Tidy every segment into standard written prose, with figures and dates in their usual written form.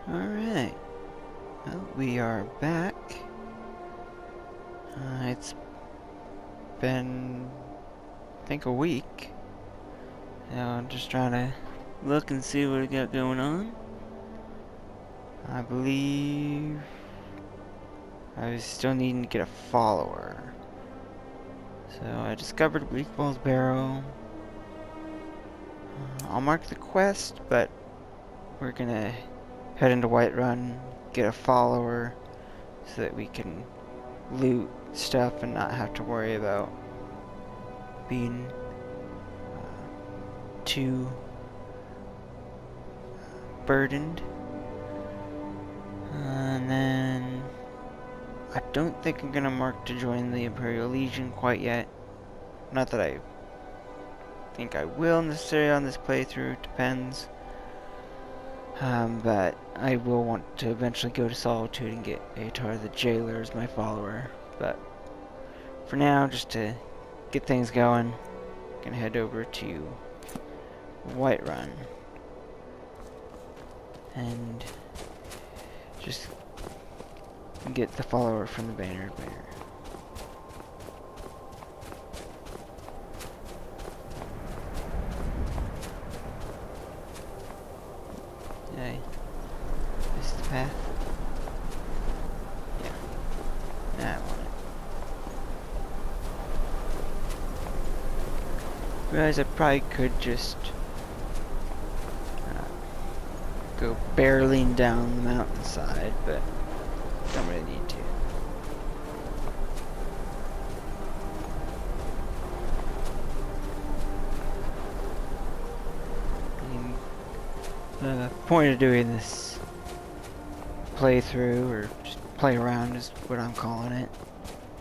Alright. Well, we are back. It's been, I think, a week. Now I'm just trying to look and see what we got going on. I believe I was still needing to get a follower. So I discovered Bleak Falls Barrow. I'll mark the quest, but we're gonna head into Whiterun, get a follower, so that we can loot stuff and not have to worry about being too burdened. And then I don't think I'm gonna mark to join the Imperial Legion quite yet. Not that I think I will necessarily on this playthrough, depends. But I will want to eventually go to Solitude and get Atar the Jailer as my follower. But for now, just to get things going, I'm gonna head over to Whiterun and just get the follower from the Banner Bear. Did I miss the path? Yeah. Nah, I want it. Realize I probably could just go barreling down the mountainside, but don't really need to. The point of doing this playthrough, or just play around, is what I'm calling it.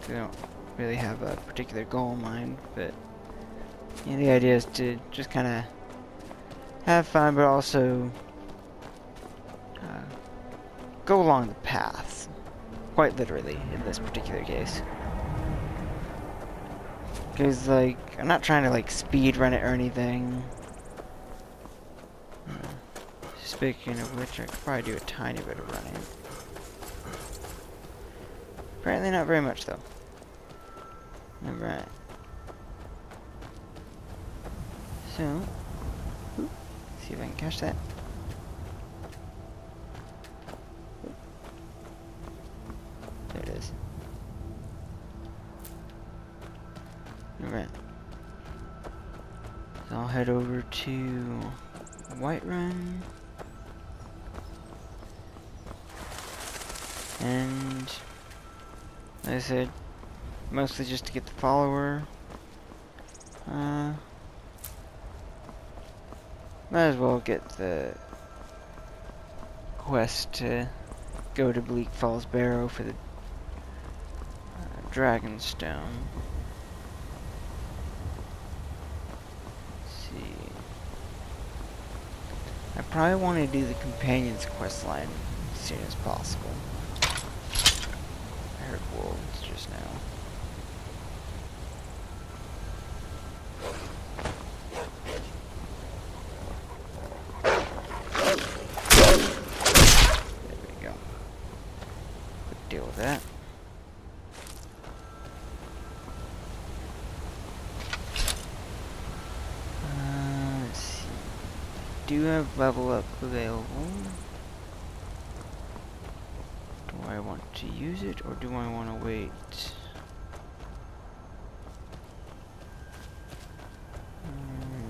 I don't really have a particular goal in mind, but you know, the idea is to just kind of have fun, but also go along the path, quite literally in this particular case. Because, like, I'm not trying to, like, speed run it or anything. Speaking of which, I could probably do a tiny bit of running. Apparently not very much, though. Alright. So, see if I can catch that. There it is. Alright. So I'll head over to Whiterun. And, like I said, mostly just to get the follower. Might as well get the quest to go to Bleak Falls Barrow for the Dragonstone. Let's see. I probably want to do the Companion's quest line as soon as possible. I heard wolves just now. There we go. Quick deal with that. Let's see. Do have level up available. Do I want to use it, or do I want to wait?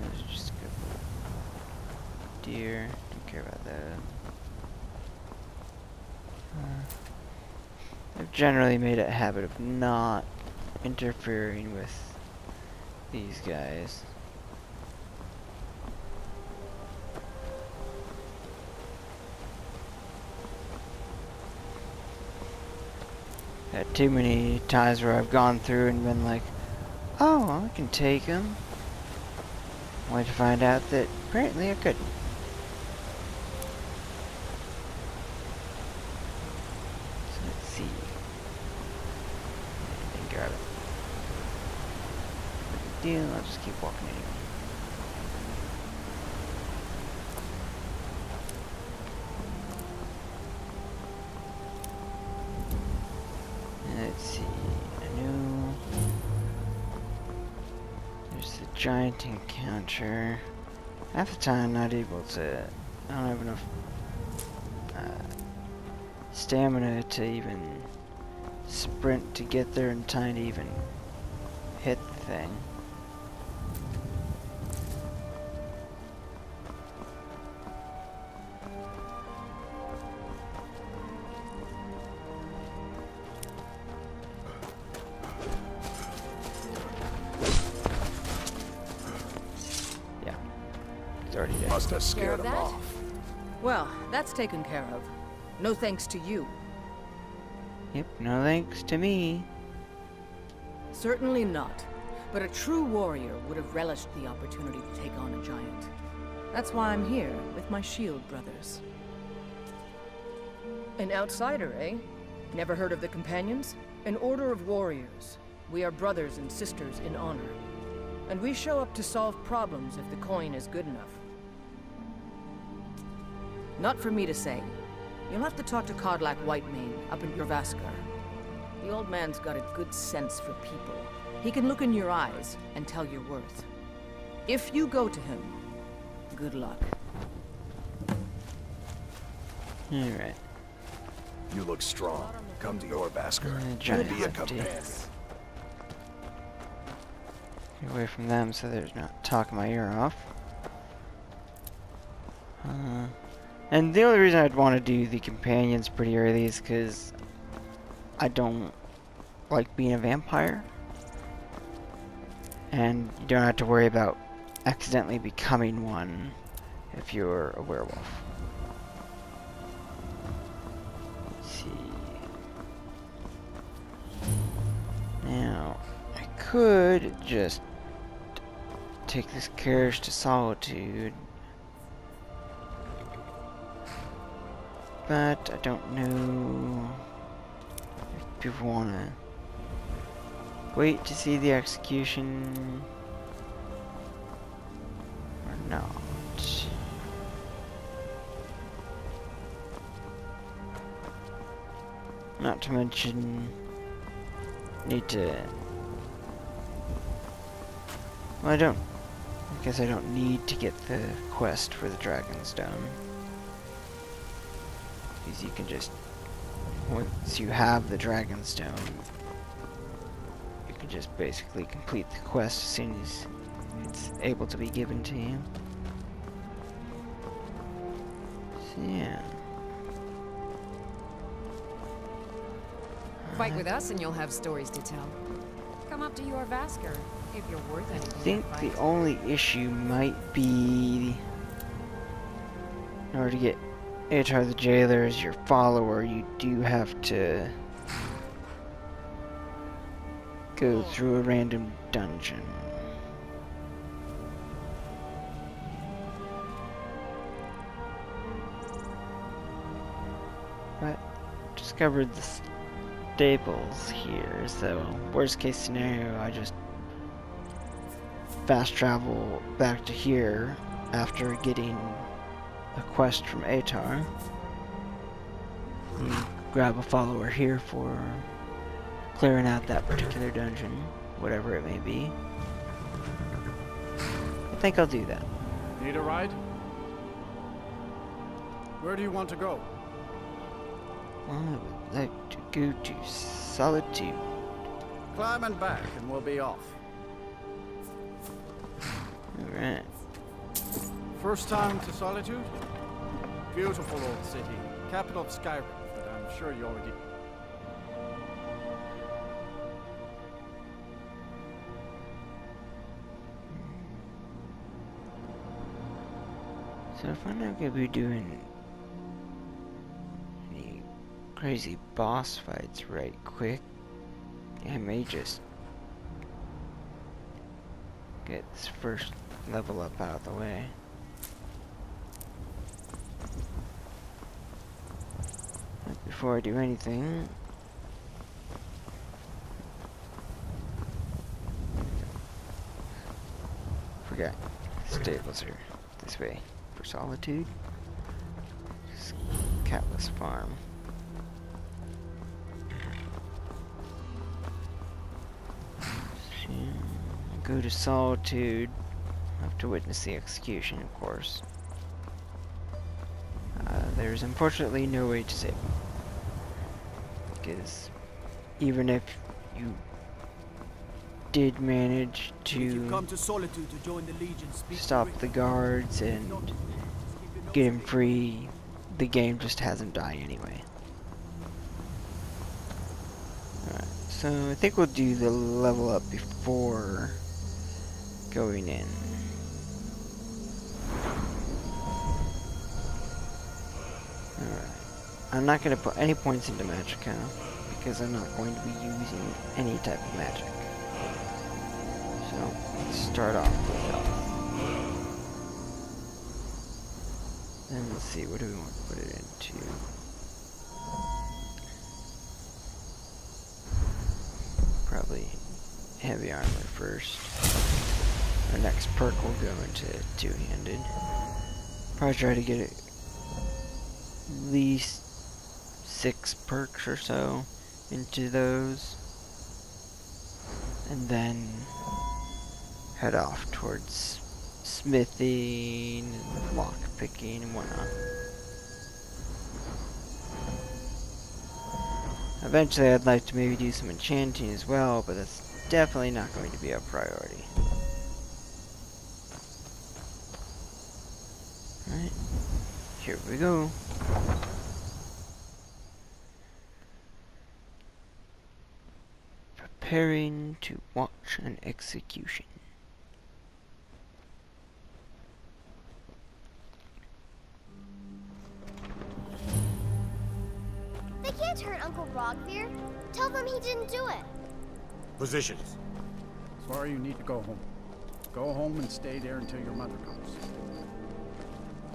Let's just go deer. Don't care about that. I've generally made it a habit of not interfering with these guys. Had too many times where I've gone through and been like, oh, I can take him. Only to find out that apparently I couldn't. So let's see. I didn't grab it. No big deal, I'll just keep walking anyway. giant encounter. Half the time, I'm not able to. I don't have enough stamina to even sprint to get there in time to even hit the thing. Yeah, it's already dead. Must have scared him off. Well, that's taken care of. No thanks to you. Yep, no thanks to me. Certainly not. But a true warrior would have relished the opportunity to take on a giant. That's why I'm here with my shield brothers. An outsider, eh? Never heard of the Companions? An order of warriors. We are brothers and sisters in honor. And we show up to solve problems if the coin is good enough. Not for me to say. You'll have to talk to Kodlak Whitemane up in Urvaskar. The old man's got a good sense for people. He can look in your eyes and tell your worth. If you go to him, good luck. Alright. You look strong. Come to your Vasker. Giant Be a empty. companion. Get away from them so they're not talking my ear off. And the only reason I'd want to do the companions pretty early is because I don't like being a vampire. And you don't have to worry about accidentally becoming one if you're a werewolf. Let's see. Now, I could just take this carriage to Solitude. But I don't know if people want to wait to see the execution or not. Not to mention, need to. Well, I guess I don't need to get the quest for the Dragonstone. Because you can just, once you have the Dragonstone, you can just basically complete the quest as soon as it's able to be given to you. So, yeah. Fight with us and you'll have stories to tell. Come up to your Vasker if you're worth anything. I think the only issue might be, in order to get Atar the Jailer as your follower, you do have to go through a random dungeon. But discovered the stables here, so worst case scenario, I just fast travel back to here after getting a quest from Atar. And grab a follower here for clearing out that particular dungeon, whatever it may be. I think I'll do that. Need a ride? Where do you want to go? I would like to go to Solitude. Climb and back and we'll be off. Alright. First time to Solitude? Beautiful old city. Capital of Skyrim, but I'm sure you already... So if I'm not gonna be doing any crazy boss fights right quick, I may just get this first level up out of the way. But before I do anything, forgot stables are this way for Solitude. Catless Farm. go to Solitude. I have to witness the execution, of course. There's unfortunately no way to save him. Because even if you did manage to stop the guards and get him free, the game just has him die anyway. Alright, so I think we'll do the level up before going in. Alright, I'm not going to put any points into Magicka because I'm not going to be using any type of magic. So, let's start off with health. Then let's see, what do we want to put it into? Probably heavy armor first. Our next perk will go into two-handed. Probably try to get at least 6 perks or so into those. And then head off towards smithing, and lock picking, and whatnot. Eventually I'd like to maybe do some enchanting as well, but that's definitely not going to be a priority. Alright, here we go. Preparing to watch an execution. They can't hurt Uncle Rogvir. Tell them he didn't do it. Positions. Sorry, you need to go home. Go home and stay there until your mother comes.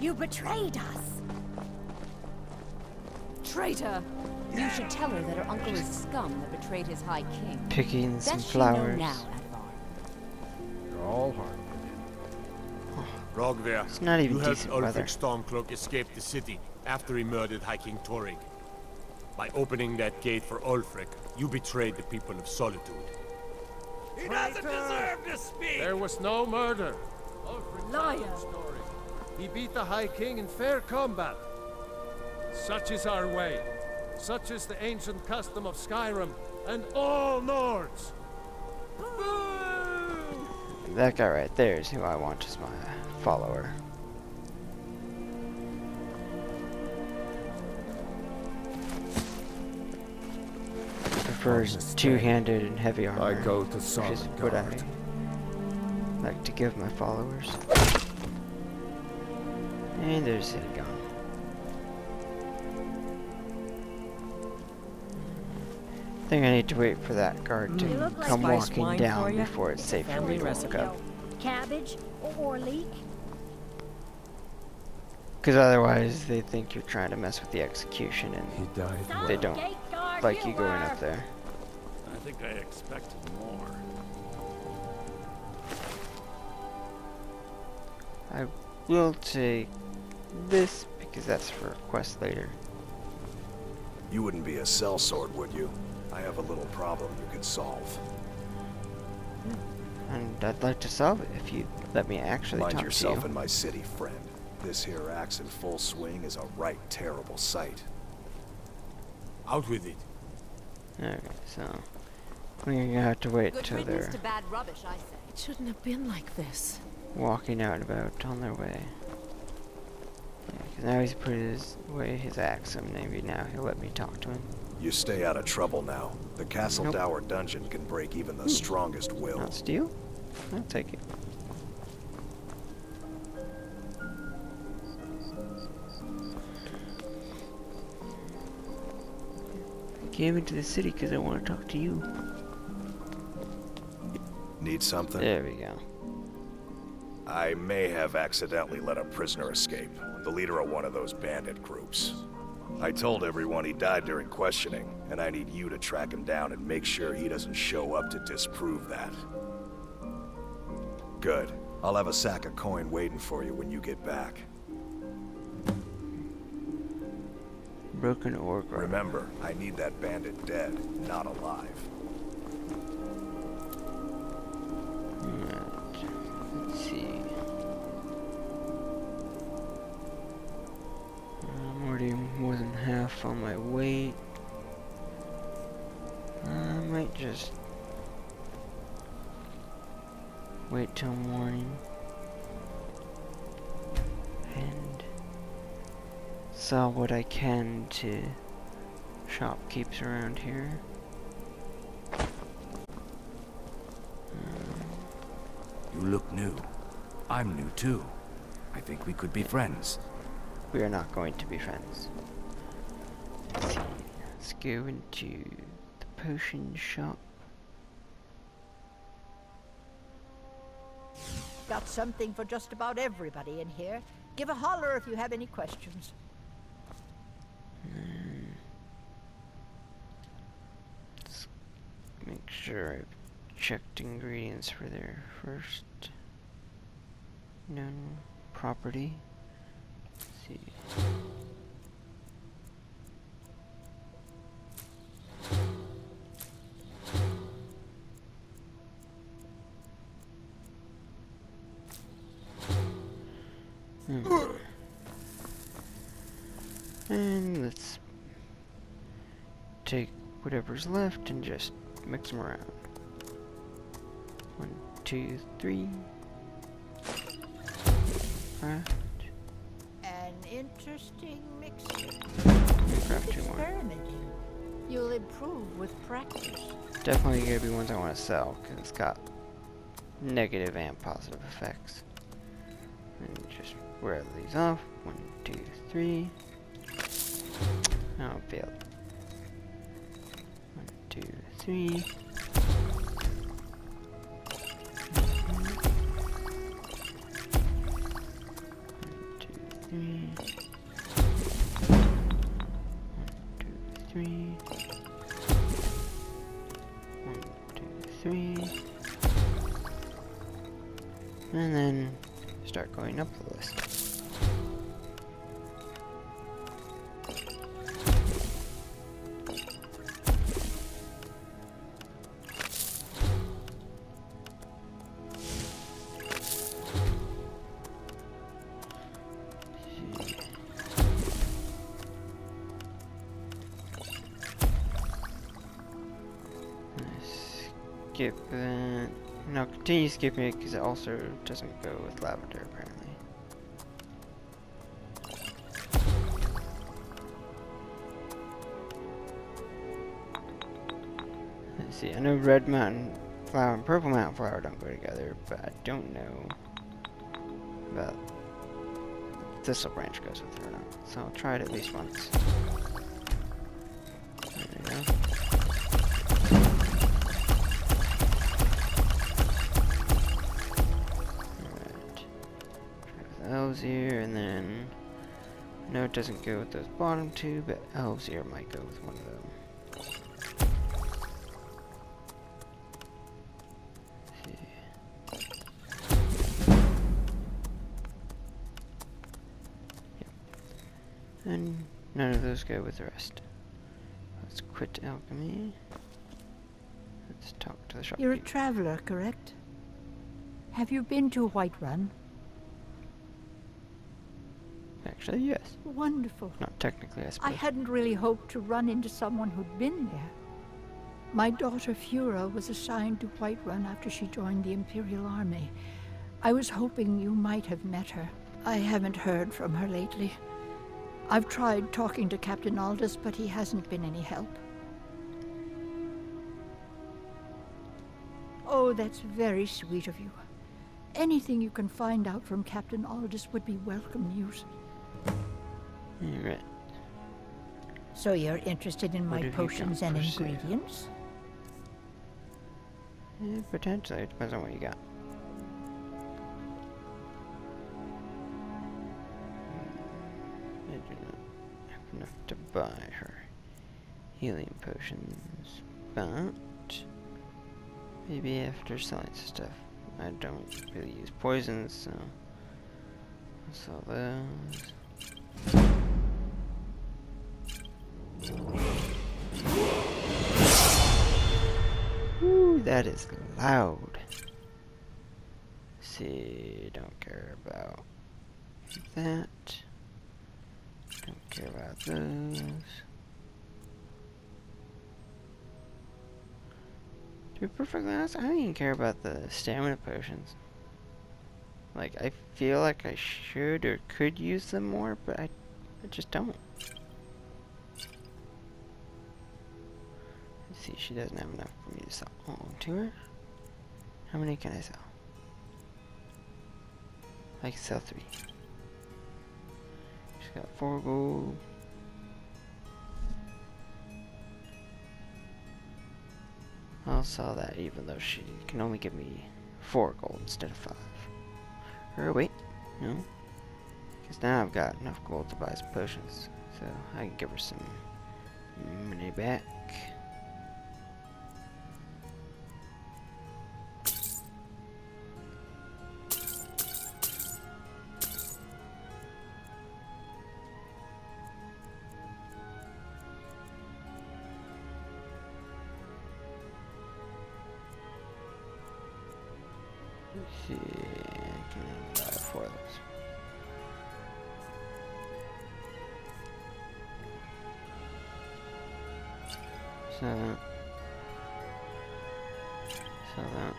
You betrayed us! Traitor! You should tell her that her uncle is scum that betrayed his High King. Picking some Best she know flowers. now, Advar. You're all hard. Rogver, It's not even you helped decent, brother. Ulfric Stormcloak escape the city after he murdered High King Torrig. By opening that gate for Ulfric, you betrayed the people of Solitude. He doesn't deserve to speak! There was no murder. Liar! Story. He beat the High King in fair combat. Such is our way. Such is the ancient custom of Skyrim and all Nords. That guy right there is who I want as my follower. Prefers two-handed and heavy armor, I go to which is solid what I guard. like to give my followers. And there's City gone. I think I need to wait for that guard to look like come spiced walking wine down for ya. before it's safe for Family me to walk recipe. up. Cabbage or leek? Because otherwise they think you're trying to mess with the execution and He died. they don't like you going up there. I think I expected more. I will take this because that's for a quest later. You wouldn't be a sellsword, would you? I have a little problem you could solve. And I'd like to solve it if you let me actually Mind talk yourself to in my city, friend. This here axe in full swing is a right terrible sight. Out with it. you. Okay, so we're gonna have to wait Good till riddance they're to bad rubbish, I say. It shouldn't have been like this. walking out and about on their way. Yeah, 'cause now he's put away his axe, and maybe now he'll let me talk to him. You stay out of trouble now. The Castle Nope. Dower dungeon can break even the strongest will. Not steal? I'll take it. I came into the city because I want to talk to you. Need something? There we go. I may have accidentally let a prisoner escape, the leader of one of those bandit groups. I told everyone he died during questioning, and I need you to track him down and make sure he doesn't show up to disprove that. Good. I'll have a sack of coin waiting for you when you get back. Broken orc. Remember, I need that bandit dead, not alive. see. I'm already more than half on my weight. I might just wait till morning and sell what I can to shopkeepers around here. You look new. I'm new too. I think we could be friends. We are not going to be friends. Let's see. Let's go into the potion shop. Got something for just about everybody in here. Give a holler if you have any questions. Let's make sure I've checked ingredients for there first. Known property. Let's see. And let's take whatever's left and just mix them around. 1, 2, 3. Craft. An interesting mixture. Craft 2 more. Experimenting. You'll improve with practice. Definitely gonna be ones I want to sell because it's got negative and positive effects. And just wear these off. 1, 2, 3. Oh, failed. 1, 2, 3. And then start going up the list. Skip that. No, continue skipping it because it also doesn't go with lavender apparently. Let's see, I know red mountain flower and purple mountain flower don't go together, but I don't know about thistle branch goes with it or not. So I'll try it at least once. There we go. Elves ear, and then no, it doesn't go with those bottom two, but elves ear might go with one of them. Yep. And none of those go with the rest. Let's quit alchemy. Let's talk to the shopkeeper. You're a traveler, correct? Have you been to Whiterun? Actually, yes. Wonderful. Not technically, I suppose. I hadn't really hoped to run into someone who'd been there. My daughter Fura was assigned to Whiterun after she joined the Imperial Army. I was hoping you might have met her. I haven't heard from her lately. I've tried talking to Captain Aldous, but he hasn't been any help. Oh, that's very sweet of you. Anything you can find out from Captain Aldous would be welcome news. Right. So you're interested in What my have you potions got and for sale? ingredients? Yeah, potentially. It depends on what you got. I do not have enough to buy her healing potions, but maybe after selling stuff. I don't really use poisons, so I'll sell those. Ooh, that is loud. Let's see, don't care about that. Don't care about those. To be perfectly honest, I don't even care about the stamina potions. Like, I feel like I should or could use them more, but I just don't. Let's see, she doesn't have enough for me to sell all to her. How many can I sell? I can sell 3. She's got 4 gold. I'll sell that even though she can only give me 4 gold instead of 5. Or wait, no. Because now I've got enough gold to buy some potions. So I can give her some money back. Let's see, I can buy 4 of those. Sell that. Sell that.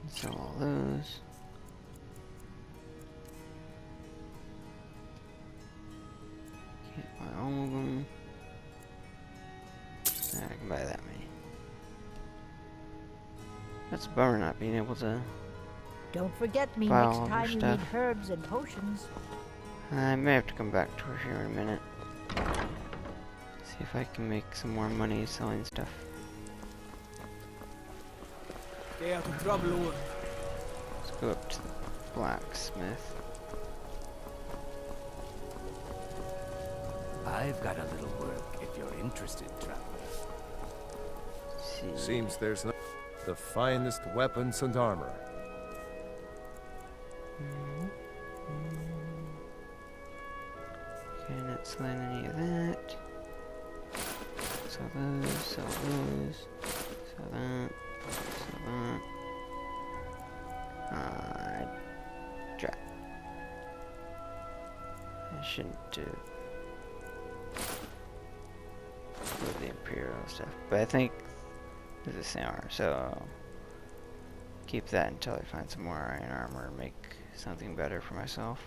And sell all those. Can't buy all of them. I can buy that many. That's a bummer not being able to. Don't forget me buy next all of her time you stuff. need herbs and potions. I may have to come back to her here in a minute. See if I can make some more money selling stuff. Stay out of trouble, Lord. Let's go up to the blacksmith. I've got a little work if you're interested, traveler. See. Seems there's no the finest weapons and armor. Okay, not selling any of that. Sell those, sell those, sell that, sell that. Drop. I shouldn't do with the Imperial stuff, but I think there's a sour, so keep that until I find some more iron armor and make something better for myself.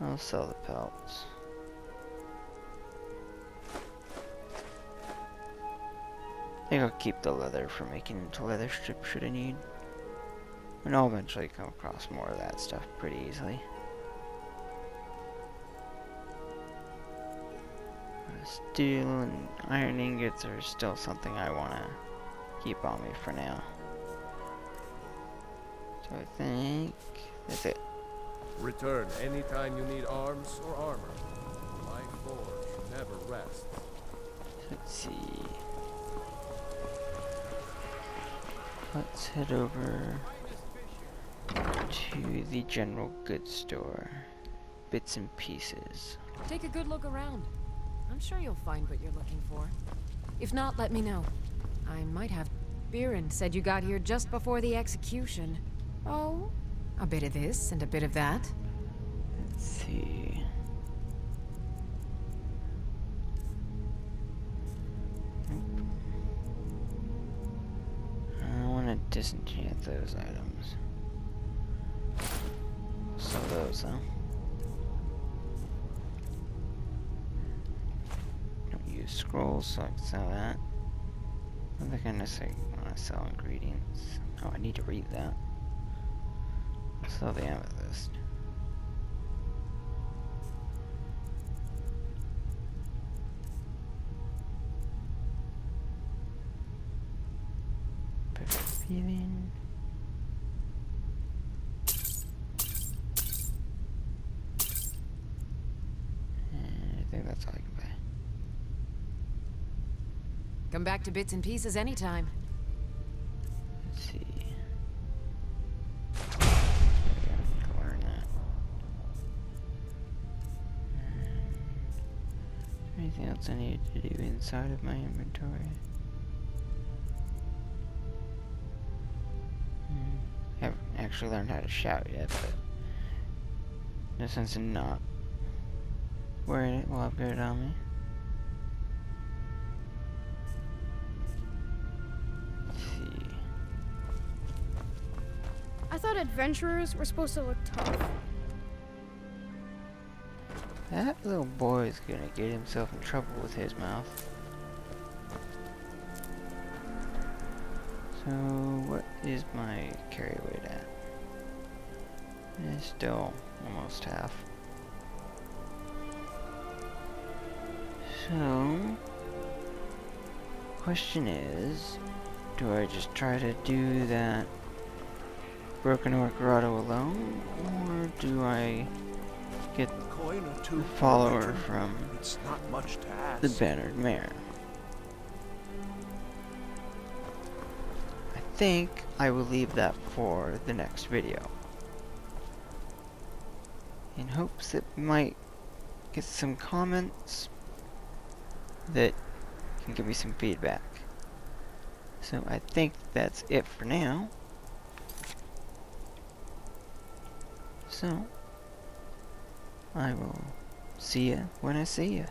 I'll sell the pelts. I think I'll keep the leather for making into leather strips should I need. And I'll eventually come across more of that stuff pretty easily. Steel and iron ingots are still something I want to keep on me for now. So I think that's it. Return anytime you need arms or armor. My forge never rests. Let's see. Let's head over to the general goods store. Bits and pieces. Take a good look around. I'm sure you'll find what you're looking for. If not, let me know. I might have... Biren said you got here just before the execution. Oh, a bit of this and a bit of that. Let's see. Nope. I want to disenchant those items. Sell those, though. Scrolls, so I can sell that. I don't think I necessarily want to sell ingredients. Oh, I need to read that. I'll sell the amethyst. Perfect feeling. And I think that's all I can buy. Come back to bits and pieces anytime. Let's see. There we go. Learn that. Anything else I need to do inside of my inventory? Haven't actually learned how to shout yet, but no sense in not wearing it while I've got it on me. Let's see. I thought adventurers were supposed to look tough. That little boy is gonna get himself in trouble with his mouth. So, what is my carry weight at? It's still almost half. So, question is, do I just try to do that Broken Orc Grotto alone, or do I get a follower from It's not much to ask. the Bannered Mare? I think I will leave that for the next video, in hopes that we might get some comments that can give me some feedback. So I think that's it for now. So I will see ya when I see ya.